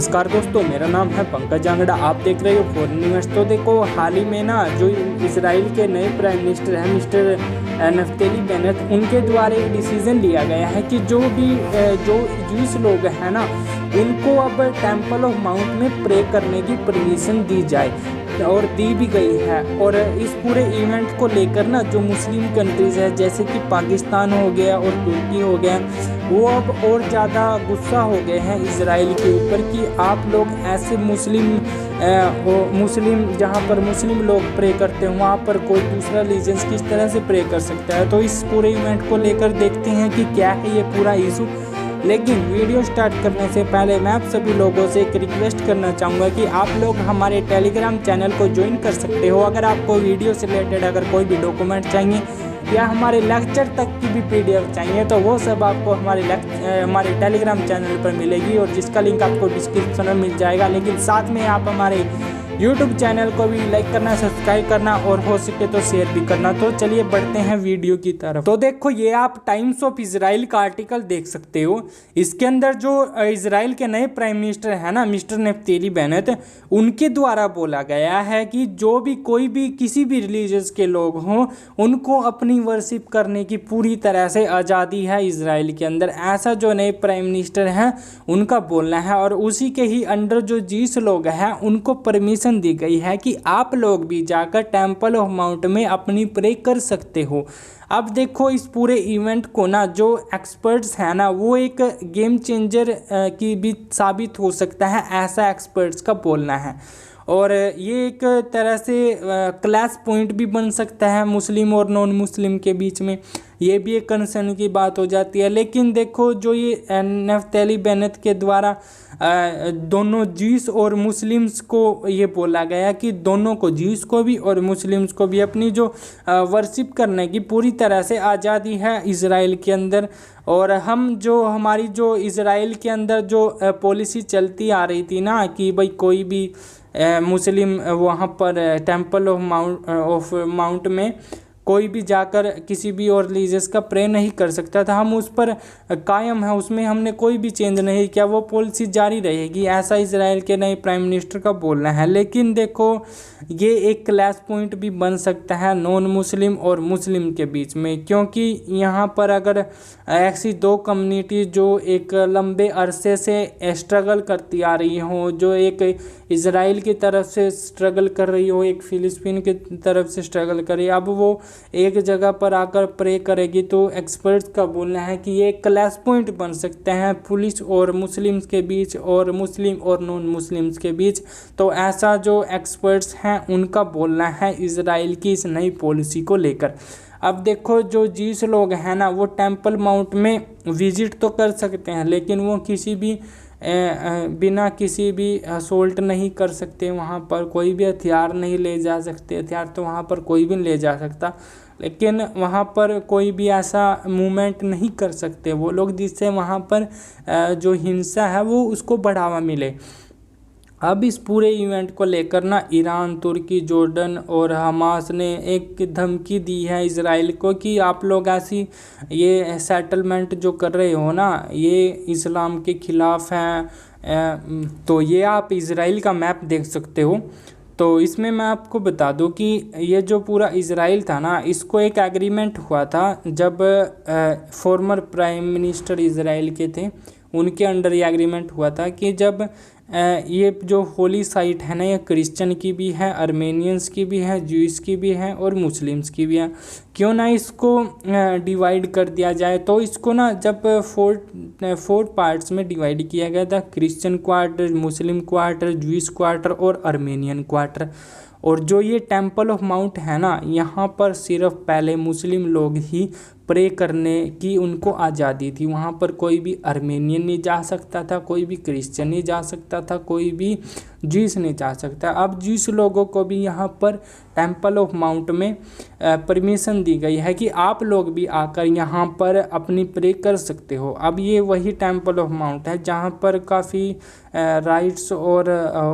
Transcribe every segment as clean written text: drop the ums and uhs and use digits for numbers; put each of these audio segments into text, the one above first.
नमस्कार दोस्तों, मेरा नाम है पंकज जांगड़ा। आप देख रहे हो फॉरेन न्यूज़। तो देखो, हाल ही में ना जो इजराइल के नए प्राइम मिनिस्टर हैं मिस्टर नफ्ताली बेनेट, उनके द्वारा एक डिसीजन लिया गया है कि जो ज्यूस लोग हैं ना, उनको अब टेम्पल ऑफ माउंट में प्रे करने की परमिशन दी जाए और दी भी गई है। और इस पूरे इवेंट को लेकर ना जो मुस्लिम कंट्रीज़ है जैसे कि पाकिस्तान हो गया और तुर्की हो गया, वो अब और ज़्यादा गुस्सा हो गए हैं इजराइल के ऊपर कि आप लोग ऐसे मुस्लिम जहाँ पर मुस्लिम लोग प्रे करते हैं वहाँ पर कोई दूसरा रिलीजन्स किस तरह से प्रे कर सकता है। तो इस पूरे इवेंट को लेकर देखते हैं कि क्या है ये पूरा इशू। लेकिन वीडियो स्टार्ट करने से पहले मैं आप सभी लोगों से एक रिक्वेस्ट करना चाहूँगा कि आप लोग हमारे टेलीग्राम चैनल को ज्वाइन कर सकते हो। अगर आपको वीडियो से रिलेटेड अगर कोई भी डॉक्यूमेंट चाहिए या हमारे लेक्चर तक की भी PDF चाहिए तो वो सब आपको हमारे टेलीग्राम चैनल पर मिलेगी, और जिसका लिंक आपको डिस्क्रिप्शन में मिल जाएगा। लेकिन साथ में आप हमारे YouTube चैनल को भी लाइक करना, सब्सक्राइब करना और हो सके तो शेयर भी करना। तो चलिए बढ़ते हैं वीडियो की तरफ। तो देखो, ये आप टाइम्स ऑफ इजराइल का आर्टिकल देख सकते हो। इसके अंदर जो इजराइल के नए प्राइम मिनिस्टर है ना मिस्टर नफ्ताली बेनेट, उनके द्वारा बोला गया है कि जो भी कोई भी किसी भी रिलीजियस के लोग हों, उनको अपनी वर्शिप करने की पूरी तरह से आज़ादी है इजराइल के अंदर। ऐसा जो नए प्राइम मिनिस्टर हैं उनका बोलना है। और उसी के ही अंडर जो जीस लोग हैं उनको परमिशन दी गई है कि आप लोग भी जाकर टेम्पल ऑफ माउंट में अपनी प्रे कर सकते हो। अब देखो, इस पूरे इवेंट को ना जो एक्सपर्ट्स हैं ना, वो एक गेम चेंजर की भी साबित हो सकता है, ऐसा एक्सपर्ट्स का बोलना है। और ये एक तरह से क्लैश पॉइंट भी बन सकता है मुस्लिम और नॉन मुस्लिम के बीच में। ये भी एक कंसर्न की बात हो जाती है। लेकिन देखो, जो ये नफ्ताली बेनेट के द्वारा दोनों ज्यूस और मुस्लिम्स को ये बोला गया कि दोनों को, ज्यूस को भी और मुस्लिम्स को भी, अपनी जो वर्शिप करने की पूरी तरह से आज़ादी है इजराइल के अंदर। और हमारी जो इजराइल के अंदर जो पॉलिसी चलती आ रही थी ना कि भाई कोई भी मुस्लिम वहाँ पर टेम्पल ऑफ माउंट में कोई भी जाकर किसी भी और रिलीजियस का प्रे नहीं कर सकता था, हम उस पर कायम है, उसमें हमने कोई भी चेंज नहीं किया, वो पॉलिसी जारी रहेगी, ऐसा इजराइल के नए प्राइम मिनिस्टर का बोलना है। लेकिन देखो, ये एक क्लैश पॉइंट भी बन सकता है नॉन मुस्लिम और मुस्लिम के बीच में, क्योंकि यहाँ पर अगर ऐसी दो कम्युनिटी जो एक लंबे अरसे से स्ट्रगल करती आ रही हो, जो एक इजराइल की तरफ से स्ट्रगल कर रही हो, एक फिलिस्तीन की तरफ से स्ट्रगल कर रही है, अब वो एक जगह पर आकर प्रे करेगी, तो एक्सपर्ट्स का बोलना है कि ये क्लैश पॉइंट बन सकते हैं पुलिस और मुस्लिम्स के बीच और मुस्लिम और नॉन मुस्लिम्स के बीच। तो ऐसा जो एक्सपर्ट्स हैं उनका बोलना है इजराइल की इस नई पॉलिसी को लेकर। अब देखो, जो जीस लोग हैं ना, वो टेम्पल माउंट में विजिट तो कर सकते हैं, लेकिन वो किसी भी बिना किसी भी असोल्ट नहीं कर सकते, वहाँ पर कोई भी हथियार नहीं ले जा सकते। हथियार तो वहाँ पर कोई भी ले जा सकता, लेकिन वहाँ पर कोई भी ऐसा मूवमेंट नहीं कर सकते वो लोग जिससे वहाँ पर जो हिंसा है वो उसको बढ़ावा मिले। अब इस पूरे इवेंट को लेकर ना ईरान, तुर्की, जॉर्डन और हमास ने एक धमकी दी है इजराइल को कि आप लोग ऐसी ये सेटलमेंट जो कर रहे हो ना, ये इस्लाम के ख़िलाफ़ हैं। तो ये आप इजराइल का मैप देख सकते हो। तो इसमें मैं आपको बता दूं कि ये जो पूरा इजराइल था ना, इसको एक एग्रीमेंट हुआ था जब फॉर्मर प्राइम मिनिस्टर इजराइल के थे, उनके अंडर ये एग्रीमेंट हुआ था कि जब ये जो होली साइट है ना, ये क्रिश्चियन की भी है, अर्मेनियंस की भी है, ज्यूस की भी है और मुस्लिम्स की भी है, क्यों ना इसको डिवाइड कर दिया जाए। तो इसको ना जब फोर पार्ट्स में डिवाइड किया गया था, क्रिश्चियन क्वार्टर, मुस्लिम क्वार्टर, ज्यूस क्वार्टर और अर्मेनियन क्वार्टर। और जो ये टेम्पल ऑफ माउंट है ना, यहाँ पर सिर्फ पहले मुस्लिम लोग ही प्रे करने की उनको आज़ादी थी। वहाँ पर कोई भी अर्मेनियन नहीं जा सकता था, कोई भी क्रिश्चियन नहीं जा सकता था, कोई भी ज्यूस नहीं जा सकता। अब ज्यूस लोगों को भी यहाँ पर टेम्पल ऑफ माउंट में परमिशन दी गई है कि आप लोग भी आकर यहाँ पर अपनी प्रे कर सकते हो। अब ये वही टेम्पल ऑफ माउंट है जहाँ पर काफ़ी राइट्स और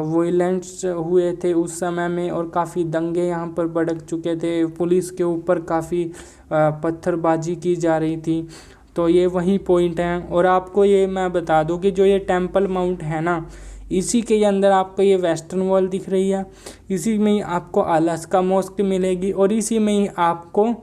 वायलेंस हुए थे उस समय में, और काफ़ी दंगे यहाँ पर भड़क चुके थे, पुलिस के ऊपर काफ़ी पत्थरबाजी की जा रही थी। तो ये वही पॉइंट है। और आपको ये मैं बता दूं कि जो ये टेम्पल माउंट है ना, इसी के अंदर आपको ये वेस्टर्न वॉल दिख रही है, इसी में ही आपको अलास्का मॉस्क मिलेगी और इसी में ही आपको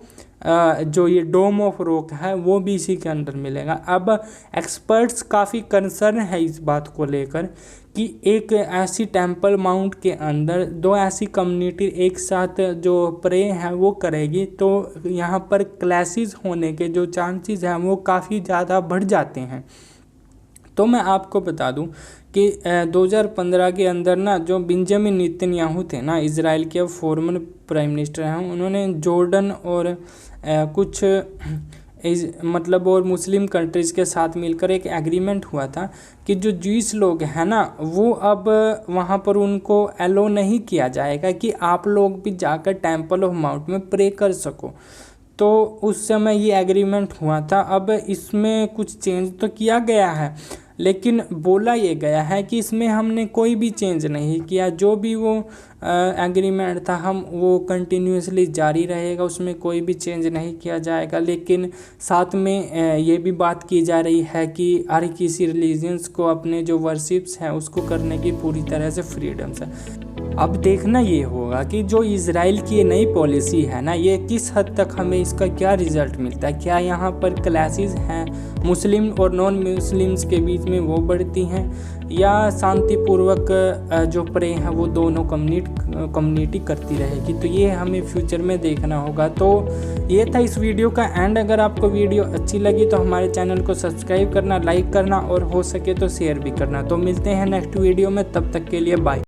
जो ये डोम ऑफ रॉक है वो भी इसी के अंदर मिलेगा। अब एक्सपर्ट्स काफ़ी कंसर्न है इस बात को लेकर कि एक ऐसी टेंपल माउंट के अंदर दो ऐसी कम्युनिटी एक साथ जो प्रे है वो करेगी तो यहाँ पर क्लैशेस होने के जो चांसेस हैं वो काफ़ी ज़्यादा बढ़ जाते हैं। तो मैं आपको बता दूं कि 2015 के अंदर ना जो बेंजामिन नेतन्याहू थे ना, इजराइल के फॉर्मर प्राइम मिनिस्टर हैं, उन्होंने जॉर्डन और कुछ मतलब और मुस्लिम कंट्रीज़ के साथ मिलकर एक एग्रीमेंट हुआ था कि जो ज्यूइश लोग हैं ना वो अब वहाँ पर उनको अलो नहीं किया जाएगा कि आप लोग भी जाकर टेंपल ऑफ माउंट में प्रे कर सको। तो उस समय ये एग्रीमेंट हुआ था। अब इसमें कुछ चेंज तो किया गया है लेकिन बोला ये गया है कि इसमें हमने कोई भी चेंज नहीं किया, जो भी वो एग्रीमेंट था हम वो कंटिन्यूसली जारी रहेगा, उसमें कोई भी चेंज नहीं किया जाएगा। लेकिन साथ में ये भी बात की जा रही है कि हर किसी रिलीजन्स को अपने जो वर्शिप्स हैं उसको करने की पूरी तरह से फ्रीडम्स है। अब देखना ये होगा कि जो इजराइल की ये नई पॉलिसी है ना ये किस हद तक हमें इसका क्या रिजल्ट मिलता है। क्या यहाँ पर क्लैशेस हैं मुस्लिम और नॉन मुस्लिम्स के बीच में वो बढ़ती हैं या शांतिपूर्वक जो प्रे है वो दोनों कम्युनिटी करती रहेगी। तो ये हमें फ्यूचर में देखना होगा। तो ये था इस वीडियो का एंड। अगर आपको वीडियो अच्छी लगी तो हमारे चैनल को सब्सक्राइब करना, लाइक करना और हो सके तो शेयर भी करना। तो मिलते हैं नेक्स्ट वीडियो में, तब तक के लिए बाय।